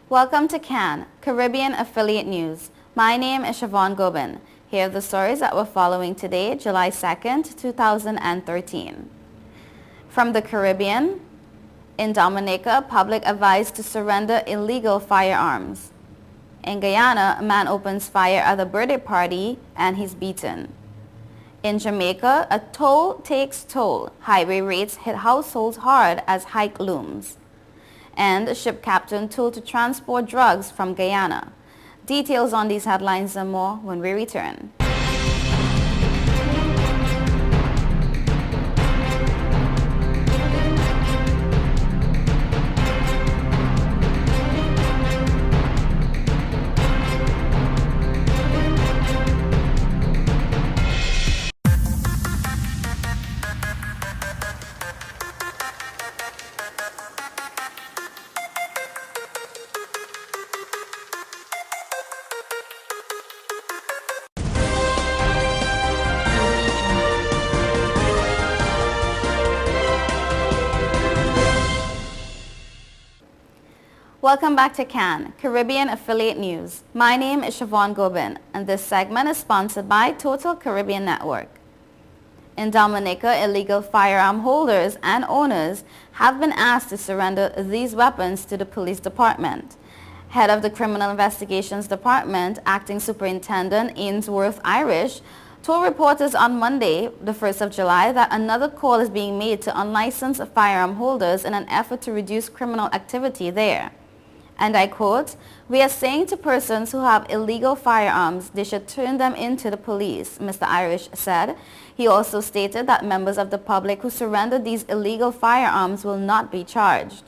Welcome to CAN, Caribbean Affiliate News. My name is Siobhan Gobin. Here are the stories that we're following today, July 2nd, 2013. From the Caribbean, in Dominica, public advised to surrender illegal firearms. In Guyana, a man opens fire at a birthday party and he's beaten. In Jamaica, a toll takes toll. Highway rates hit households hard as hike looms. And a ship captain told to transport drugs from Guyana. Details on these headlines and more when we return. Welcome back to CAN, Caribbean Affiliate News. My name is Siobhan Gobin, and this segment is sponsored by Total Caribbean Network. In Dominica, illegal firearm holders and owners have been asked to surrender these weapons to the police department. Head of the Criminal Investigations Department, Acting Superintendent Ainsworth Irish, told reporters on Monday, the 1st of July, that another call is being made to unlicensed firearm holders in an effort to reduce criminal activity there. And I quote, "We are saying to persons who have illegal firearms, they should turn them in to the police," Mr. Irish said. He also stated that members of the public who surrender these illegal firearms will not be charged.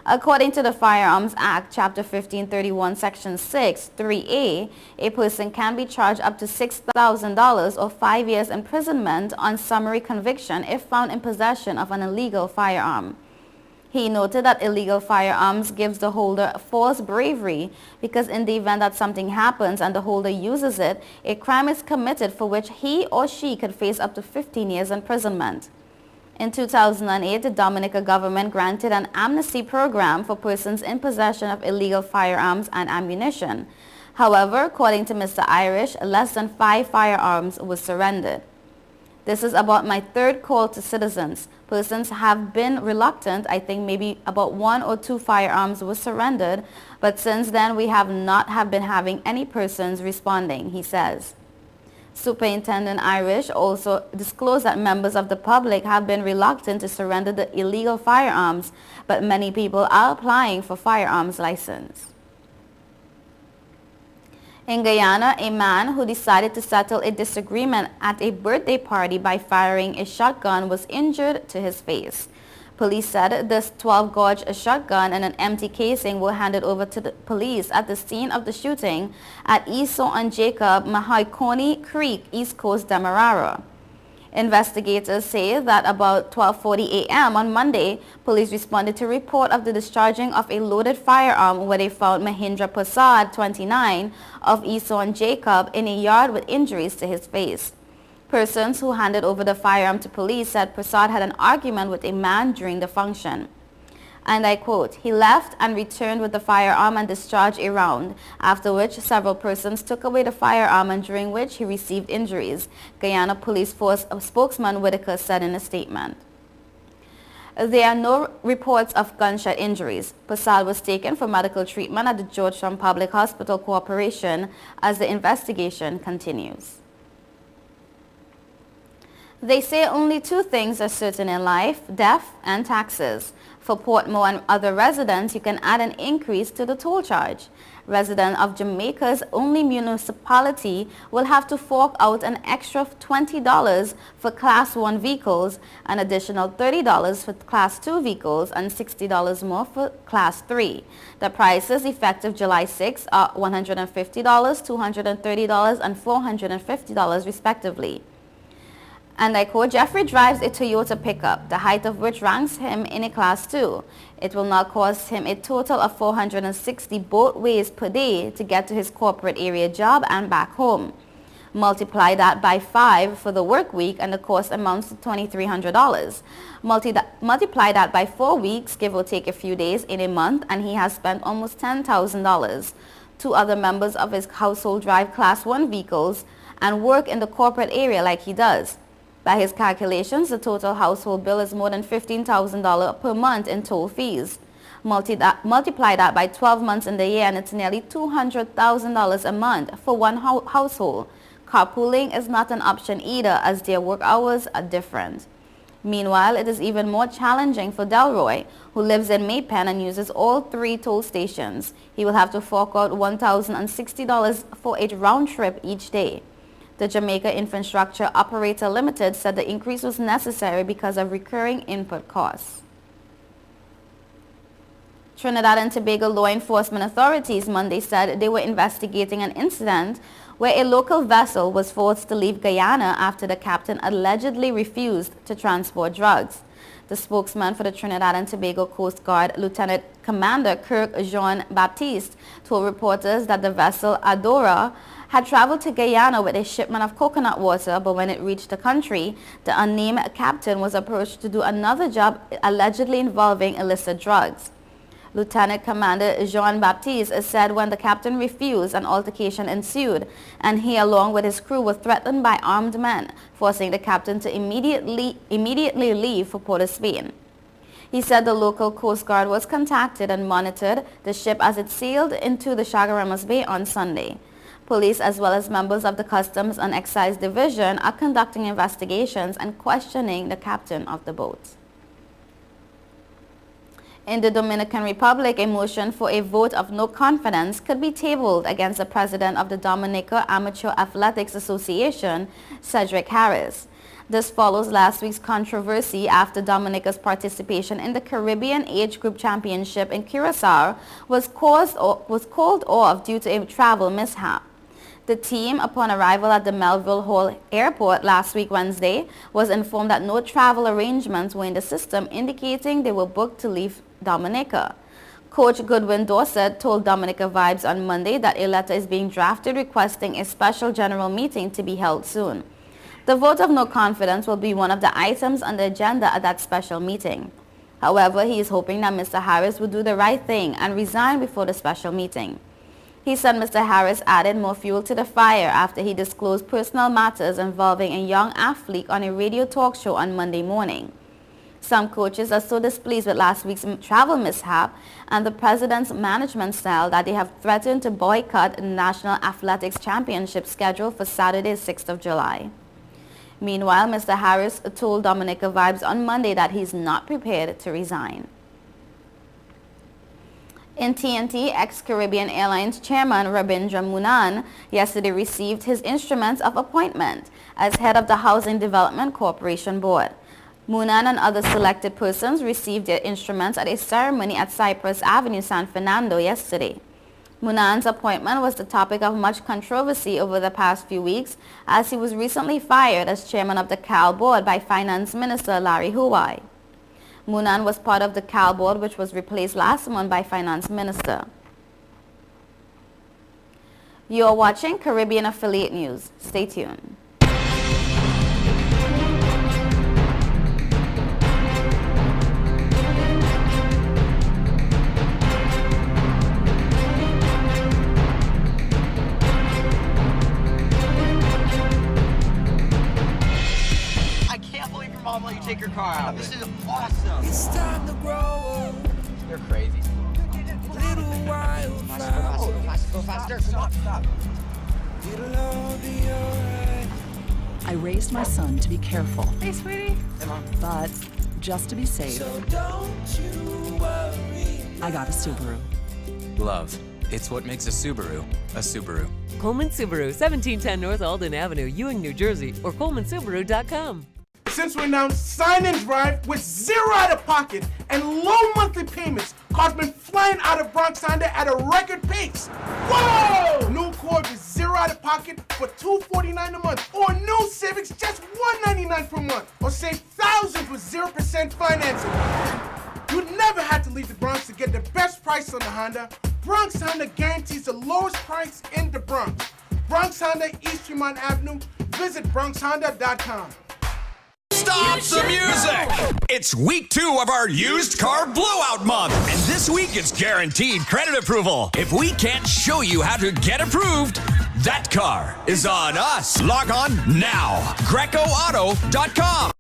According to the Firearms Act, Chapter 1531, Section 6, 3A, a person can be charged up to $6,000 or 5 years imprisonment on summary conviction if found in possession of an illegal firearm. He noted that illegal firearms gives the holder false bravery because in the event that something happens and the holder uses it, a crime is committed for which he or she could face up to 15 years imprisonment. In 2008, the Dominica government granted an amnesty program for persons in possession of illegal firearms and ammunition. However, according to Mr. Irish, less than 5 firearms were surrendered. "This is about my third call to citizens. Persons have been reluctant. I think maybe about 1 or 2 firearms were surrendered, but since then we have not been having any persons responding," he says. Superintendent Irish also disclosed that members of the public have been reluctant to surrender the illegal firearms, but many people are applying for firearms license. In Guyana, a man who decided to settle a disagreement at a birthday party by firing a shotgun was injured to his face. Police said this 12-gauge shotgun and an empty casing were handed over to the police at the scene of the shooting at Esau and Jacob Mahaicony Creek, East Coast, Demerara. Investigators say that about 12:40 a.m. on Monday, police responded to a report of the discharging of a loaded firearm where they found Mahindra Prasad, 29, of Esau and Jacob in a yard with injuries to his face. Persons who handed over the firearm to police said Prasad had an argument with a man during the function. And I quote, "He left and returned with the firearm and discharged a round, after which several persons took away the firearm and during which he received injuries," Guyana Police Force spokesman Whitaker said in a statement. There are no reports of gunshot injuries. Prasad was taken for medical treatment at the Georgetown Public Hospital Corporation as the investigation continues. They say only 2 things are certain in life, death and taxes. For Portmore and other residents, you can add an increase to the toll charge. Residents of Jamaica's only municipality will have to fork out an extra $20 for Class 1 vehicles, an additional $30 for Class 2 vehicles, and $60 more for Class 3. The prices effective July 6 are $150, $230, and $450 respectively. And I quote, "Jeffrey drives a Toyota pickup, the height of which ranks him in a Class 2. It will now cost him a total of 460 both ways per day to get to his corporate area job and back home. Multiply that by 5 for the work week and the cost amounts to $2,300. Multiply that by 4 weeks, give or take a few days in a month, and he has spent almost $10,000. Two other members of his household drive Class 1 vehicles and work in the corporate area like he does. By his calculations, the total household bill is more than $15,000 per month in toll fees. Multiply that by 12 months in the year and it's nearly $200,000 a month for one household. Carpooling is not an option either, as their work hours are different. Meanwhile, it is even more challenging for Delroy, who lives in Maypen and uses all 3 toll stations. He will have to fork out $1,060 for a round trip each day. The Jamaica Infrastructure Operator Limited said the increase was necessary because of recurring input costs. Trinidad and Tobago law enforcement authorities Monday said they were investigating an incident where a local vessel was forced to leave Guyana after the captain allegedly refused to transport drugs. The spokesman for the Trinidad and Tobago Coast Guard, Lieutenant Commander Kirk Jean-Baptiste, told reporters that the vessel Adora had traveled to Guyana with a shipment of coconut water, but when it reached the country, the unnamed captain was approached to do another job allegedly involving illicit drugs. Lieutenant Commander Jean-Baptiste said when the captain refused, an altercation ensued, and he along with his crew were threatened by armed men, forcing the captain to immediately leave for Port of Spain. He said the local Coast Guard was contacted and monitored the ship as it sailed into the Chaguaramas Bay on Sunday. Police as well as members of the Customs and Excise Division are conducting investigations and questioning the captain of the boat. In the Dominican Republic, a motion for a vote of no confidence could be tabled against the president of the Dominica Amateur Athletics Association, Cedric Harris. This follows last week's controversy after Dominica's participation in the Caribbean Age Group Championship in Curaçao was called off due to a travel mishap. The team, upon arrival at the Melville Hall Airport last week Wednesday, was informed that no travel arrangements were in the system, indicating they were booked to leave Dominica. Coach Goodwin Dorset told Dominica Vibes on Monday that a letter is being drafted requesting a special general meeting to be held soon. The vote of no confidence will be one of the items on the agenda at that special meeting. However, he is hoping that Mr. Harris will do the right thing and resign before the special meeting. He said Mr. Harris added more fuel to the fire after he disclosed personal matters involving a young athlete on a radio talk show on Monday morning. Some coaches are so displeased with last week's travel mishap and the president's management style that they have threatened to boycott the National Athletics Championship scheduled for Saturday, 6th of July. Meanwhile, Mr. Harris told Dominica Vibes on Monday that he's not prepared to resign. In TNT, ex-Caribbean Airlines chairman Rabindra Munan yesterday received his instruments of appointment as head of the Housing Development Corporation Board. Munan and other selected persons received their instruments at a ceremony at Cypress Avenue, San Fernando yesterday. Munan's appointment was the topic of much controversy over the past few weeks as he was recently fired as chairman of the CAL board by Finance Minister Larry Huwai. Munan was part of the CAL board, which was replaced last month by Finance Minister. You are watching Caribbean Affiliate News. Stay tuned. Let you take your car out. This is awesome. It's time to grow. You're crazy. Little while Go faster. Stop. It'll all be alright. I raised my son to be careful, Hey, sweetie. Hey, Mom. but just to be safe, So don't you worry. I got a Subaru. Love. It's what makes a Subaru a Subaru. Coleman Subaru, 1710 North Alden Avenue, Ewing, New Jersey, or colemansubaru.com. Since we announced Sign and Drive with zero out of pocket and low monthly payments, cars been flying out of Bronx Honda at a record pace. Whoa! New Accord with zero out of pocket for $249 a month, or new Civics just $199 per month, or save thousands with 0% financing. You never had to leave the Bronx to get the best price on the Honda. Bronx Honda guarantees the lowest price in the Bronx. Bronx Honda, East Tremont Avenue. Visit BronxHonda.com. Stop the music! It's week 2 of our used car blowout month, and this week it's guaranteed credit approval. If we can't show you how to get approved, that car is on us. Log on now. GrecoAuto.com.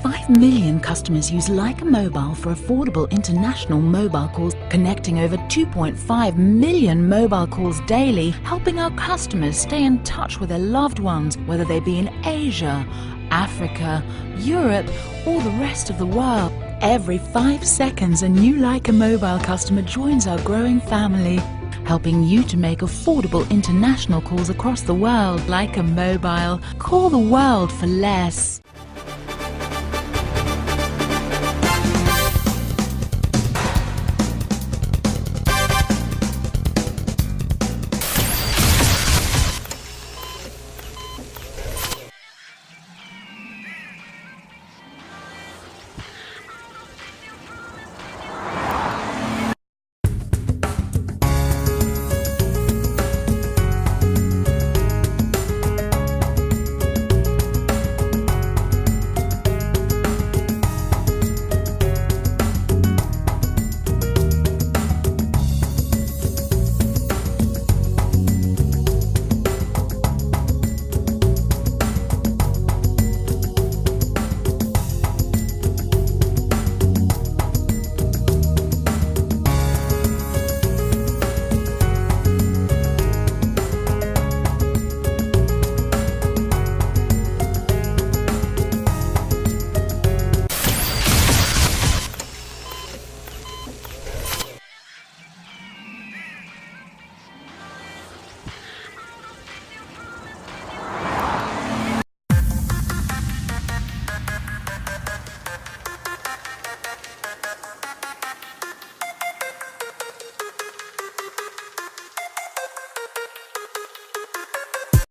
5 million customers use Leica Mobile for affordable international mobile calls, connecting over 2.5 million mobile calls daily, helping our customers stay in touch with their loved ones, whether they be in Asia, Africa, Europe, or the rest of the world. Every 5 seconds, a new Leica Mobile customer joins our growing family, helping you to make affordable international calls across the world. Leica Mobile. Call the world for less.